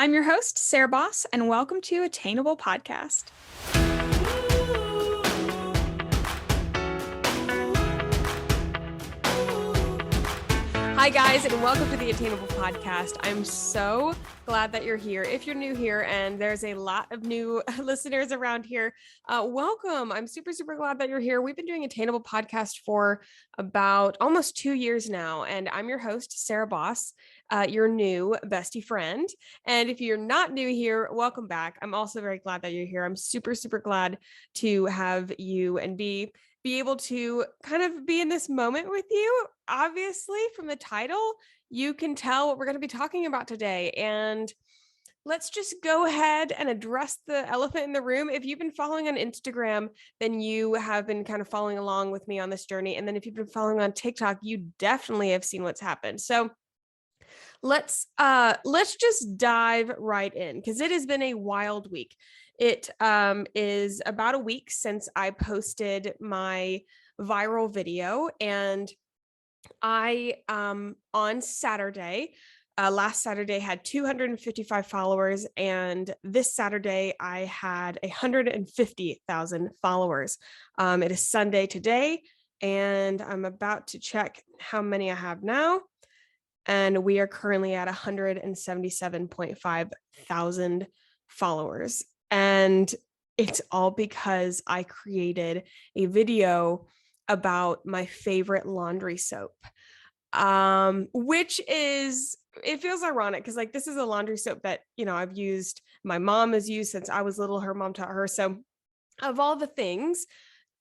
I'm your host, Sarah Baus, and welcome to Attainable Podcast. Hi, guys, and welcome to the Attainable Podcast. I'm so glad that you're here. If you're new here, and there's a lot of new listeners around here, welcome. I'm super glad that you're here. We've been doing Attainable Podcast for about almost 2 years now, and I'm your host, Sarah Baus, your new bestie friend. And if you're not new here, welcome back. I'm also very glad that you're here. I'm super glad to have you and be able to kind of be in this moment with you. Obviously, from the title, you can tell what we're going to be talking about today. And let's just go ahead and address the elephant in the room. If you've been following on Instagram, then you have been kind of following along with me on this journey. And then if you've been following on TikTok, you definitely have seen what's happened. So let's just dive right in, because it has been a wild week. It is about a week since I posted my viral video, and I on Saturday, last Saturday, had 255 followers, and this Saturday I had 150,000 followers. It is Sunday today, and I'm about to check how many I have now. And we are currently at 177.5 thousand followers. And it's all because I created a video about my favorite laundry soap, which is, it feels ironic because like this is a laundry soap that, I've used, my mom has used since I was little, her mom taught her. So of all the things,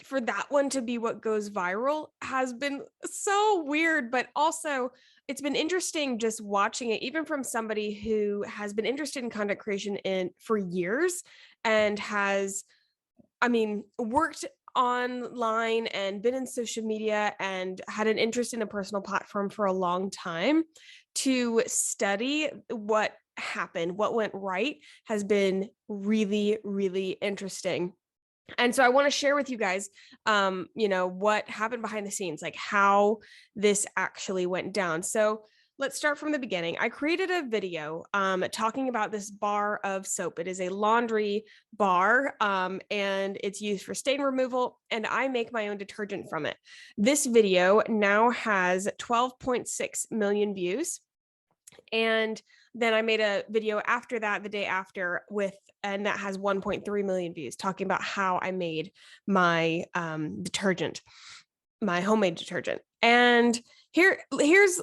for that one to be what goes viral has been so weird, but also it's been interesting just watching it, even from somebody who has been interested in content creation for years and has, worked online and been in social media and had an interest in a personal platform for a long time. To study what happened, what went right, has been really interesting. And so I want to share with you guys, what happened behind the scenes, like how this actually went down. So let's start from the beginning. I created a video talking about this bar of soap. It is a laundry bar, and it's used for stain removal, and I make my own detergent from it. This video now has 12.6 million views. And then I made a video after that, the day after, and that has 1.3 million views, talking about how I made my detergent, my homemade detergent. And here's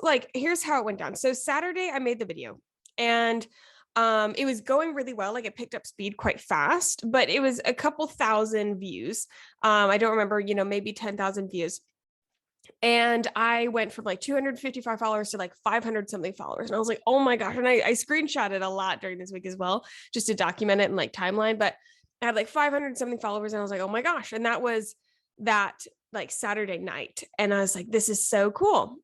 how it went down. So Saturday I made the video, and it was going really well. Like, it picked up speed quite fast, but it was a couple thousand views. I don't remember, maybe 10,000 views. And I went from like 255 followers to like 500 something followers. And I was like, oh my gosh. And I screenshotted a lot during this week as well, just to document it in like timeline. But I had like 500 something followers, and I was like, oh my gosh. And that was that like Saturday night. And I was like, this is so cool.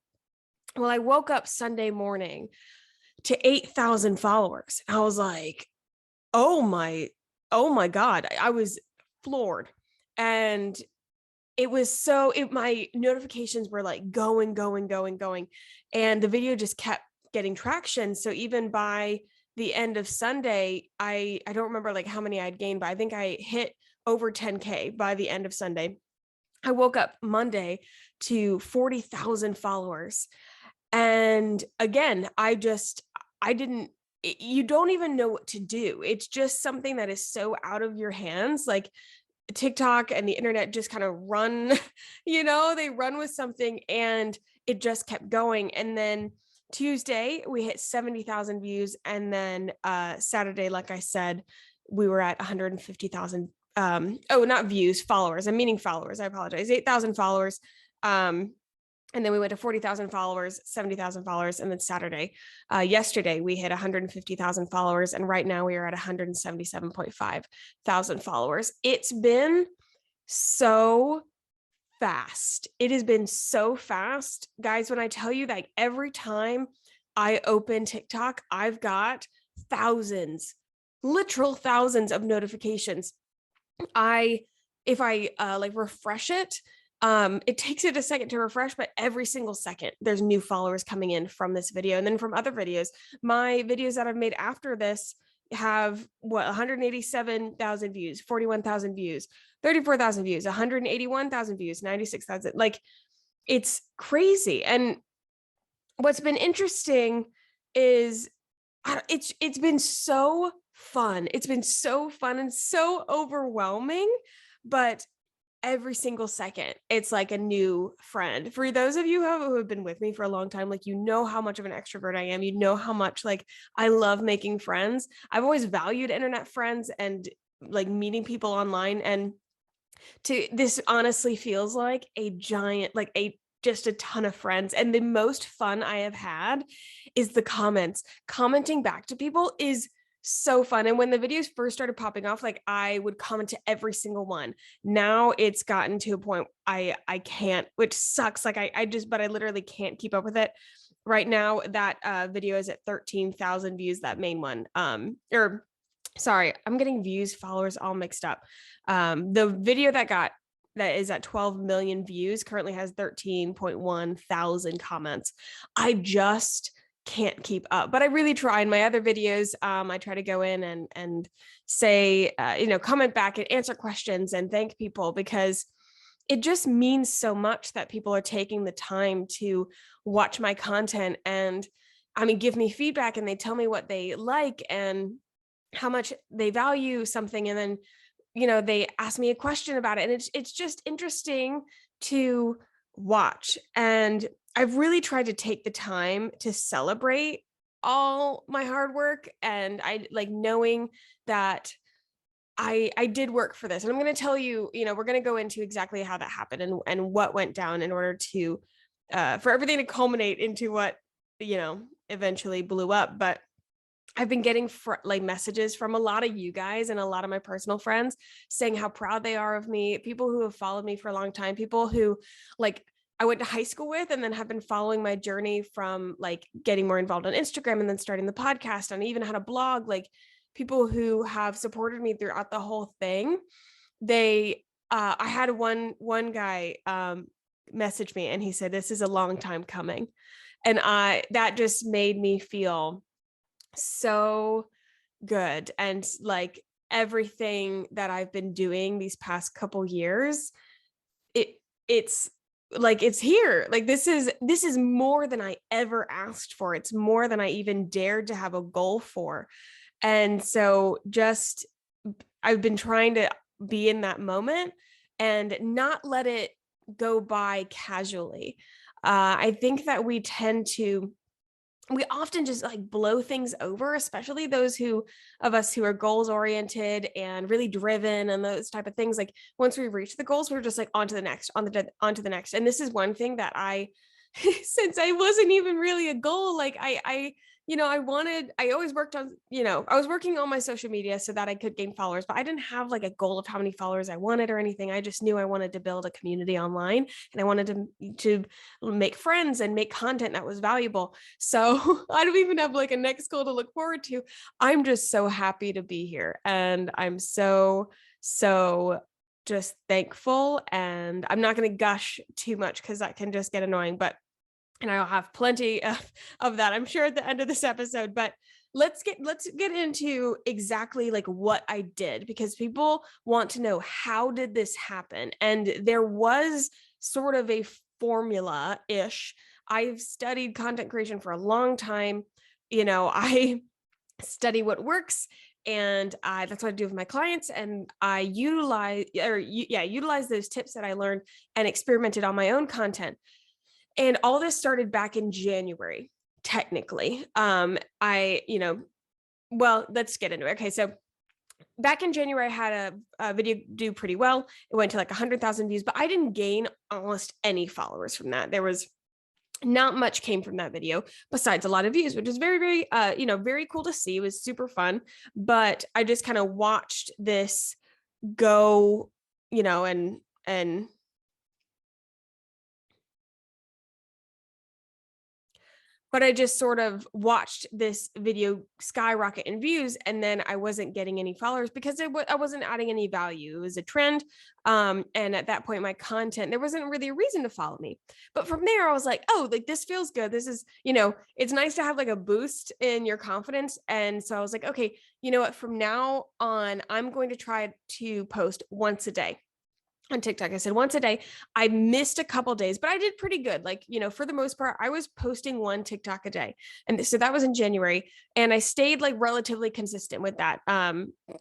Well, I woke up Sunday morning to 8,000 followers. I was like, oh my God. I was floored. And it was my notifications were like going. And the video just kept getting traction. So even by the end of Sunday, I don't remember like how many I'd gained, but I think I hit over 10K by the end of Sunday. I woke up Monday to 40,000 followers. And again, you don't even know what to do. It's just something that is so out of your hands. Like, TikTok and the internet just kind of run, they run with something, and it just kept going. And then Tuesday we hit 70,000 views. And then Saturday, like I said, we were at 150,000. Not views, followers. I'm meaning followers. I apologize. 8,000 followers. And then we went to 40,000 followers, 70,000 followers. And then yesterday, we hit 150,000 followers. And right now we are at 177.5 thousand followers. It's been so fast. It has been so fast. Guys, when I tell you that like, every time I open TikTok, I've got literal thousands of notifications. If I refresh it, it takes it a second to refresh, but every single second there's new followers coming in from this video. And then from other videos, my videos that I've made after this, have 187,000 views, 41,000 views, 34,000 views, 181,000 views, 96,000. Like, it's crazy. And what's been interesting is it's been so fun. It's been so fun and so overwhelming, but every single second, it's like a new friend. For those of you who have been with me for a long time, like, you know how much of an extrovert I am. You know how much, like, I love making friends. I've always valued internet friends and like meeting people online. And this honestly feels like a giant, like just a ton of friends. And the most fun I have had is the comments. Commenting back to people is so fun. And when the videos first started popping off, like, I would comment to every single one. Now it's gotten to a point I can't, which sucks. Like, but I literally can't keep up with it. Right now, that video is at 13,000 views, that main one. Or sorry, I'm getting views, followers all mixed up. The video that is at 12 million views currently has 13.1 thousand comments. I just can't keep up, but I really try. In my other videos, I try to go in and say, comment back and answer questions and thank people, because it just means so much that people are taking the time to watch my content and, I mean, give me feedback, and they tell me what they like and how much they value something. And then, they ask me a question about it. And it's just interesting to watch. And I've really tried to take the time to celebrate all my hard work. And I like knowing that I did work for this. And I'm going to tell you, we're going to go into exactly how that happened and what went down in order to, for everything to culminate into what, eventually blew up. But I've been getting messages from a lot of you guys and a lot of my personal friends saying how proud they are of me. People who have followed me for a long time, people who, like, I went to high school with, and then have been following my journey from, like, getting more involved on Instagram and then starting the podcast, and even had a blog. Like, people who have supported me throughout the whole thing. I had one guy message me, and he said, "This is a long time coming." And that just made me feel so good. And like, everything that I've been doing these past couple years, it's like, it's here. Like, this is more than I ever asked for. It's more than I even dared to have a goal for. And so I've been trying to be in that moment and not let it go by casually. I think that we often just like blow things over, especially those of us who are goals oriented and really driven and those type of things. Like, once we reach the goals, we're just like on to the next, on to the next. And this is one thing that since I wasn't even really a goal, like I always worked on, I was working on my social media so that I could gain followers, but I didn't have like a goal of how many followers I wanted or anything. I just knew I wanted to build a community online, and I wanted to make friends and make content that was valuable. So I don't even have like a next goal to look forward to. I'm just so happy to be here. And I'm so just thankful. And I'm not going to gush too much because that can just get annoying, and I'll have plenty of that, I'm sure, at the end of this episode. But let's get into exactly like what I did, because people want to know, how did this happen? And there was sort of a formula-ish. I've studied content creation for a long time. I study what works, and that's what I do with my clients. And I utilize those tips that I learned and experimented on my own content. And all this started back in January, technically. Let's get into it. Okay, so back in January, I had a video do pretty well. It went to like 100,000 views, but I didn't gain almost any followers from that. There was not much came from that video besides a lot of views, which is very, very, very cool to see. It was super fun. But I just kind of watched this go, and but I just sort of watched this video skyrocket in views, and then I wasn't getting any followers because I wasn't adding any value. It was a trend. And at that point, my content, there wasn't really a reason to follow me. But from there, I was like, oh, like this feels good. This is, it's nice to have like a boost in your confidence. And so I was like, okay, you know what? From now on, I'm going to try to post once a day on TikTok. I said once a day. I missed a couple days, but I did pretty good. Like, for the most part, I was posting one TikTok a day. And so that was in January. And I stayed like relatively consistent with that.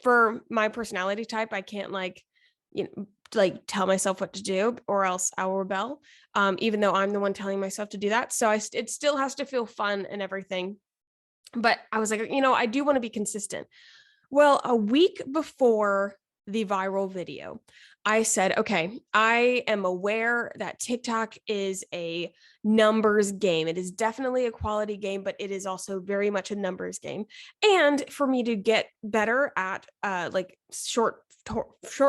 For my personality type, I can't like tell myself what to do or else I will rebel. Even though I'm the one telling myself to do that. So it still has to feel fun and everything. But I was like, I do want to be consistent. Well, a week before the viral video, I said, okay, I am aware that TikTok is a numbers game. It is definitely a quality game, but it is also very much a numbers game. And for me to get better at like short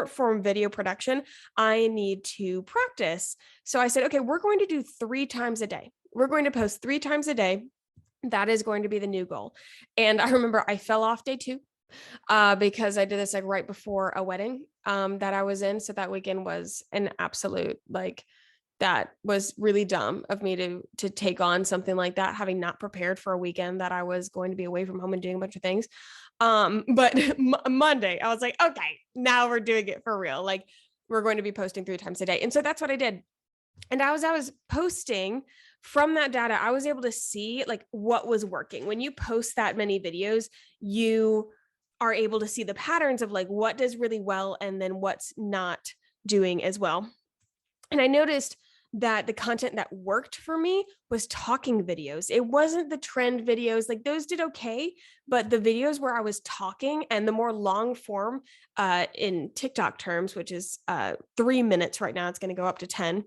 form video production, I need to practice. So I said, okay, we're going to do 3 times a day. We're going to post 3 times a day. That is going to be the new goal. And I remember I fell off day 2. Because I did this like right before a wedding that I was in. So that weekend was an absolute, like, that was really dumb of me to take on something like that, having not prepared for a weekend that I was going to be away from home and doing a bunch of things. But Monday, I was like, okay, now we're doing it for real. Like, we're going to be posting 3 times a day. And so that's what I did. And as I was posting from that data, I was able to see like what was working. When you post that many videos, you are able to see the patterns of like what does really well and then what's not doing as well. And I noticed that the content that worked for me was talking videos. It wasn't the trend videos, like those did okay, but the videos where I was talking and the more long form in TikTok terms, which is 3 minutes right now, it's going to go up to 10.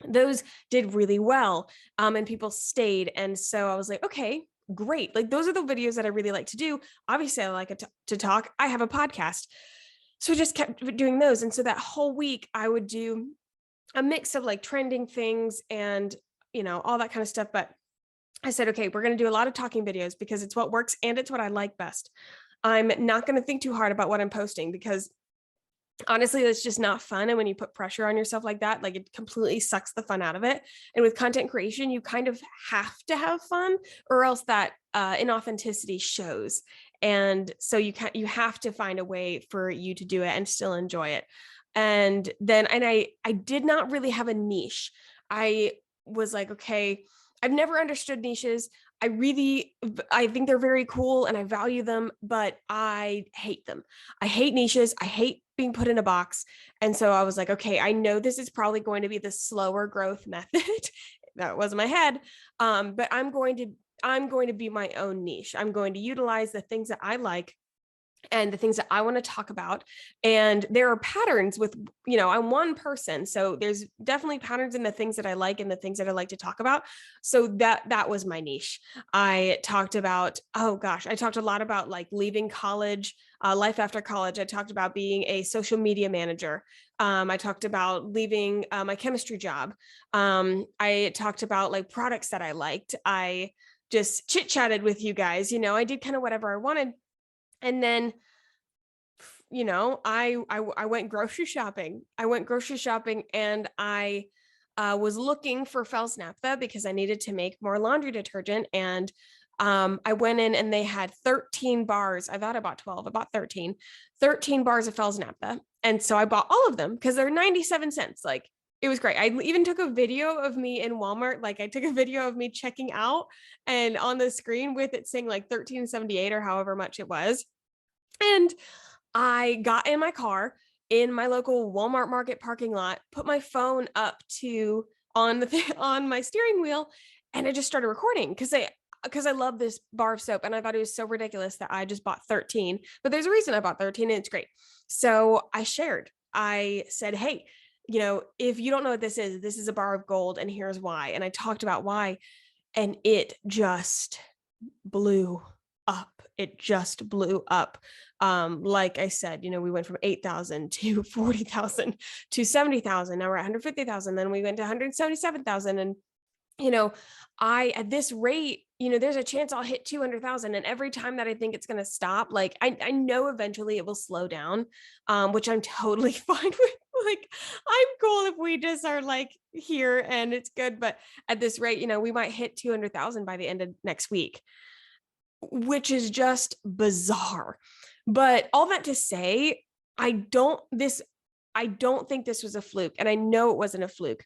Those did really well. And people stayed. And so I was like, okay, great. Like those are the videos that I really like to do. Obviously I like to talk. I have a podcast. So I just kept doing those. And so that whole week I would do a mix of like trending things and, all that kind of stuff. But I said, okay, we're going to do a lot of talking videos because it's what works and it's what I like best. I'm not going to think too hard about what I'm posting because honestly, that's just not fun. And when you put pressure on yourself like that, like it completely sucks the fun out of it. And with content creation, you kind of have to have fun or else that inauthenticity shows. And so you have to find a way for you to do it and still enjoy it. And then, I did not really have a niche. I was like, okay, I've never understood niches. I think they're very cool and I value them, but I hate them. I hate niches. I hate being put in a box. And so I was like, okay, I know this is probably going to be the slower growth method. That was in my head. But I'm going to be my own niche. I'm going to utilize the things that I like and the things that I want to talk about. And there are patterns with, I'm one person. So there's definitely patterns in the things that I like and the things that I like to talk about. So that was my niche. I talked about, I talked a lot about like leaving college, life after college. I talked about being a social media manager. I talked about leaving my chemistry job. I talked about like products that I liked. I just chit-chatted with you guys, I did kind of whatever I wanted. And then, I went grocery shopping. And I was looking for Fells Naphtha because I needed to make more laundry detergent. And I went in and they had 13 bars. I thought I bought 12. I bought 13 bars of Fells Naphtha. And so I bought all of them because they're 97 cents. Like it was great. I even took a video of me in Walmart. Like I took a video of me checking out and on the screen with it saying like $13.78 or however much it was. And I got in my car in my local Walmart Market parking lot, put my phone up on my steering wheel, and I just started recording because I love this bar of soap and I thought it was so ridiculous that I just bought 13, but there's a reason I bought 13 and it's great. So I said, hey, if you don't know what this is a bar of gold and here's why. And I talked about why, and it just blew up. Like I said, we went from 8,000 to 40,000 to 70,000. Now we're at 150,000. Then we went to 177,000. And at this rate, there's a chance I'll hit 200,000. And every time that I think it's going to stop, like I know eventually it will slow down, which I'm totally fine with. Like, I'm cool if we just are like here and it's good. But at this rate, we might hit 200,000 by the end of next week, which is just bizarre. But all that to say, I don't think this was a fluke. And I know it wasn't a fluke.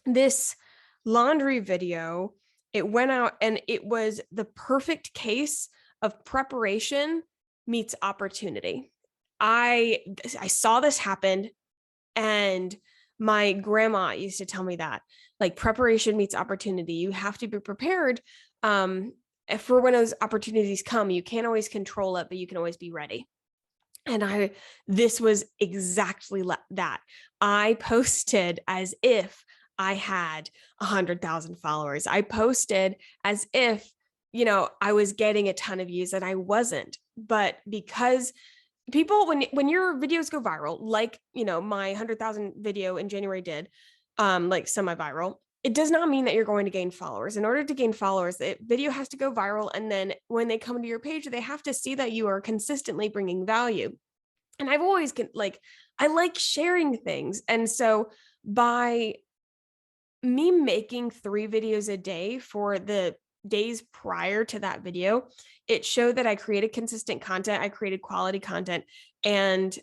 This laundry video, it went out and it was the perfect case of preparation meets opportunity. I saw this happen, and my grandma used to tell me that, like, preparation meets opportunity. You have to be prepared for when those opportunities come. You can't always control it, but you can always be ready. And this was exactly that. I posted as if I had 100,000 followers. I posted as if, I was getting a ton of views, and I wasn't. But because people, when your videos go viral, like, my 100,000 video in January did, like semi-viral, it does not mean that you're going to gain followers. In order to gain followers, the video has to go viral. And then when they come to your page, they have to see that you are consistently bringing value. And I've always I like sharing things. And so by me making 3 videos a day for the days prior to that video, it showed that I created consistent content. I created quality content, and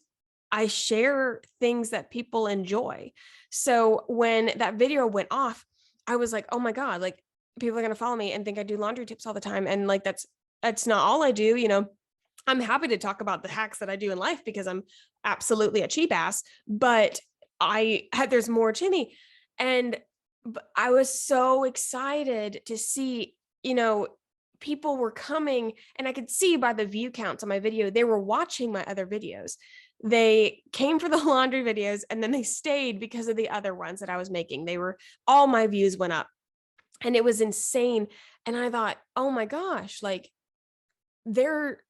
I share things that people enjoy. So when that video went off, I was like, oh my God, like, people are going to follow me and think I do laundry tips all the time. And like, that's not all I do. I'm happy to talk about the hacks that I do in life because I'm absolutely a cheap ass, but there's more to me. And I was so excited to see, people were coming, and I could see by the view counts on my video, they were watching my other videos. They came for the laundry videos, and then they stayed because of the other ones that I was making. All my views went up, and it was insane. And I thought, oh my gosh, like, they're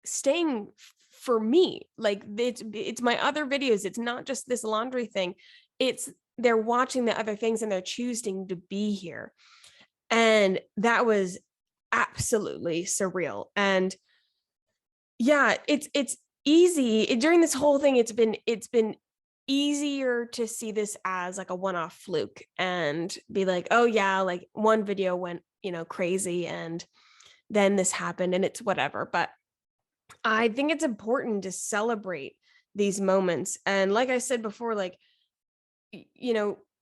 staying for me. Like, it's my other videos. It's not just this laundry thing. They're watching the other things, and they're choosing to be here. And that was absolutely surreal. And yeah, it's easy during this whole thing. It's been easier to see this as like a one-off fluke and be like, oh yeah, like one video went, crazy, and then this happened, and it's whatever. But I think it's important to celebrate these moments. And like I said before, like,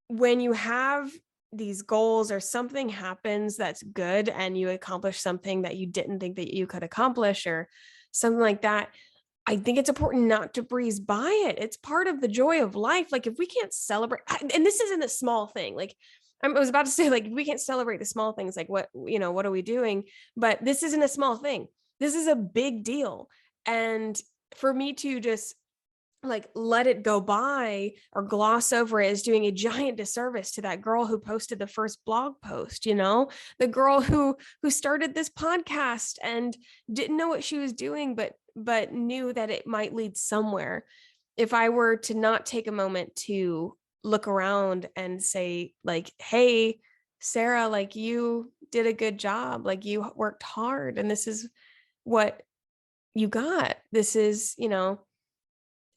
when you have these goals or something happens that's good, and you accomplish something that you didn't think that you could accomplish or something like that, I think it's important not to breeze by it. It's part of the joy of life. Like, if we can't celebrate, and this isn't a small thing, like I was about to say, like, if we can't celebrate the small things, like what are we doing? But this isn't a small thing. This is a big deal. And for me to just like let it go by or gloss over it is doing a giant disservice to that girl who posted the first blog post, the girl who started this podcast and didn't know what she was doing, but knew that it might lead somewhere. If I were to not take a moment to look around and say, like, hey, Sarah, like, you did a good job, like, you worked hard, and this is what you got. This is,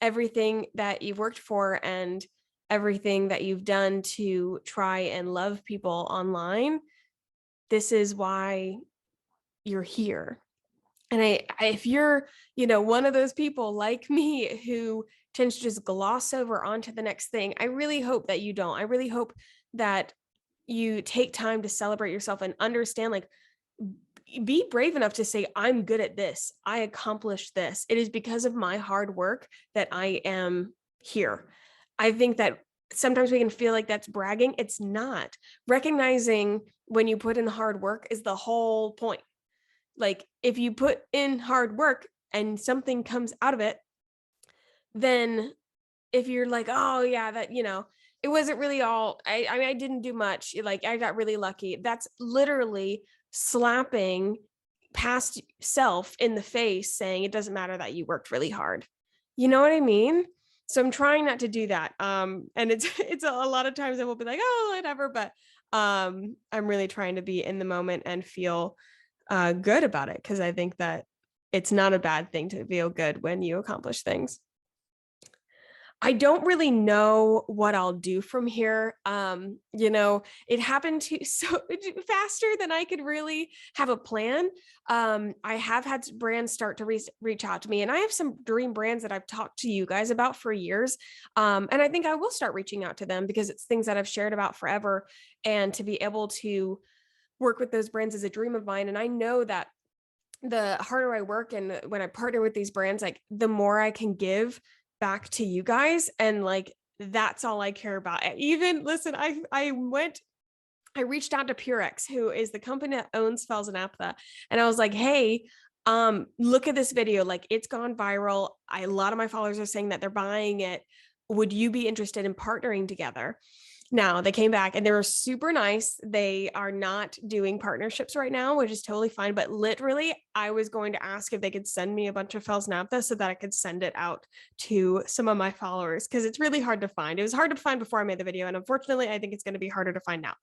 everything that you've worked for and everything that you've done to try and love people online. This is why you're here. And if you're, one of those people like me who tends to just gloss over onto the next thing, I really hope that you don't. I really hope that you take time to celebrate yourself and understand, like, be brave enough to say, I'm good at this. I accomplished this. It is because of my hard work that I am here. I think that sometimes we can feel like that's bragging. It's not. Recognizing when you put in hard work is the whole point. Like, if you put in hard work and something comes out of it, then if you're like, oh yeah, that, it wasn't really all, I didn't do much, like, I got really lucky. That's literally slapping past self in the face, saying it doesn't matter that you worked really hard. You know what I mean? So I'm trying not to do that. And it's a lot of times I will be like, oh, whatever, but I'm really trying to be in the moment and feel good about it, because I think that it's not a bad thing to feel good when you accomplish things. I don't really know what I'll do from here. It happened so faster than I could really have a plan. I have had brands start to reach out to me, and I have some dream brands that I've talked to you guys about for years. And I think I will start reaching out to them because it's things that I've shared about forever. And to be able to work with those brands is a dream of mine. And I know that the harder I work and when I partner with these brands, like the more I can give back to you guys. And like, that's all I care about. Even listen, I reached out to Purex, who is the company that owns Fells and Naphtha. And I was like, hey, look at this video. Like, it's gone viral. A lot of my followers are saying that they're buying it. Would you be interested in partnering together? Now they came back and they were super nice. They are not doing partnerships right now, which is totally fine. But literally, I was going to ask if they could send me a bunch of Fells Naphtha so that I could send it out to some of my followers, because it's really hard to find. It was hard to find before I made the video. And unfortunately, I think it's going to be harder to find now.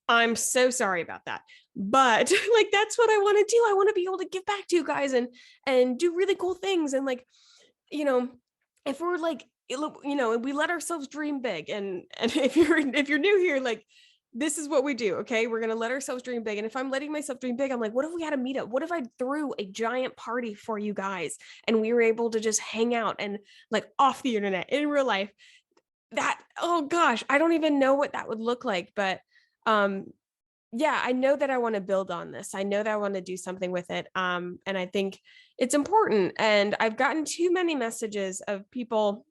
I'm so sorry about that. But like, that's what I want to do. I want to be able to give back to you guys and do really cool things. And like, if we're like, we let ourselves dream big. And if you're new here, like, this is what we do. Okay. We're going to let ourselves dream big. And if I'm letting myself dream big, I'm like, what if we had a meetup? What if I threw a giant party for you guys and we were able to just hang out and like off the internet in real life? That, oh gosh, I don't even know what that would look like. But yeah, I know that I want to build on this. I know that I want to do something with it. And I think it's important. And I've gotten too many messages of people,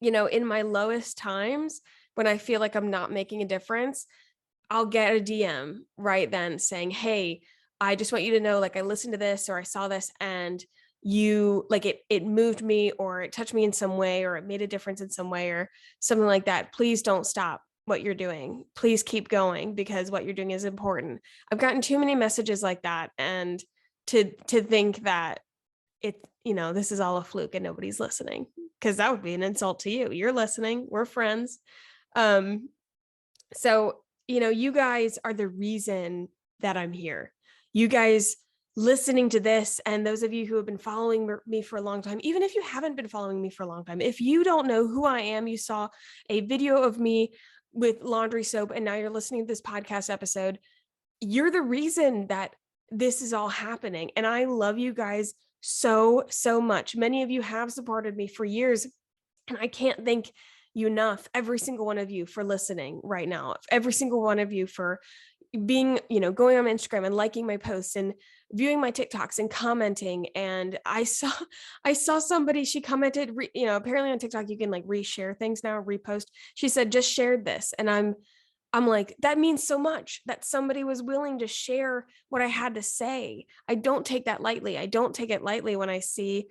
in my lowest times when I feel like I'm not making a difference, I'll get a DM right then saying, hey, I just want you to know, like, I listened to this or I saw this and you like it moved me or it touched me in some way or it made a difference in some way or something like that. Please don't stop what you're doing. Please keep going because what you're doing is important. I've gotten too many messages like that. And to think that this is all a fluke and nobody's listening, because that would be an insult to you. You're listening. We're friends. So, you guys are the reason that I'm here. You guys listening to this, and those of you who have been following me for a long time, even if you haven't been following me for a long time, if you don't know who I am, you saw a video of me with laundry soap, and now you're listening to this podcast episode, you're the reason that this is all happening. And I love you guys so, so much. Many of you have supported me for years, and I can't thank you enough. Every single one of you for listening right now. Every single one of you for being, going on Instagram and liking my posts and viewing my TikToks and commenting. And I saw somebody, she commented, apparently on TikTok, you can like reshare things now, repost. She said, just shared this. And I'm like, that means so much that somebody was willing to share what I had to say. I don't take that lightly. I don't take it lightly when I see,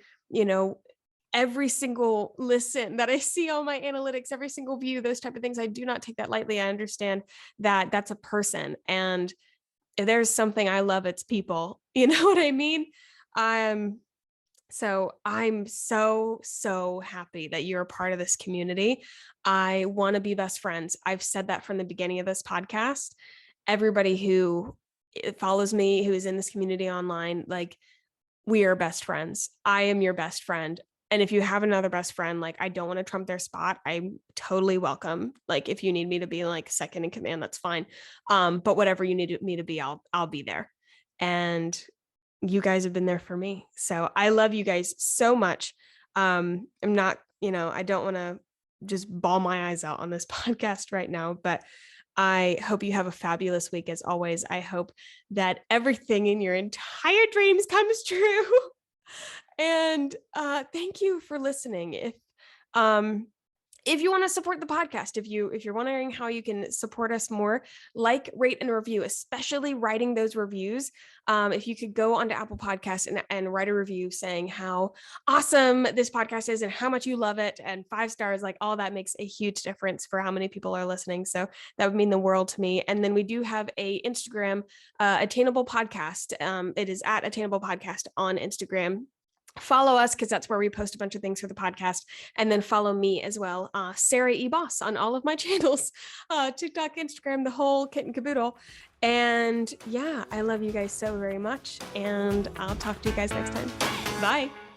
every single listen that I see on my analytics, every single view, those type of things. I do not take that lightly. I understand that that's a person. And if there's something I love, it's people. You know what I mean? So I'm so, so happy that you're a part of this community. I want to be best friends. I've said that from the beginning of this podcast. Everybody who follows me, who is in this community online, like, we are best friends. I am your best friend. And if you have another best friend, like, I don't want to trump their spot. I'm totally welcome. Like, if you need me to be like second in command, that's fine. But whatever you need me to be, I'll be there. And you guys have been there for me. So I love you guys so much. I'm not, I don't want to just bawl my eyes out on this podcast right now, but I hope you have a fabulous week. As always, I hope that everything in your entire dreams comes true. And thank you for listening. If you want to support the podcast, if you're wondering how you can support us more, like, rate, and review, especially writing those reviews. If you could go onto Apple Podcasts and write a review saying how awesome this podcast is and how much you love it, and 5 stars, like, all that makes a huge difference for how many people are listening. So that would mean the world to me. And then we do have a Instagram, Attainable Podcast. It is at Attainable Podcast on Instagram. follow us because that's where we post a bunch of things for the podcast. And then follow me as well, Sarah Baus, on all of my channels, TikTok, Instagram, the whole kit and caboodle. And yeah, I love you guys so very much. And I'll talk to you guys next time. Bye.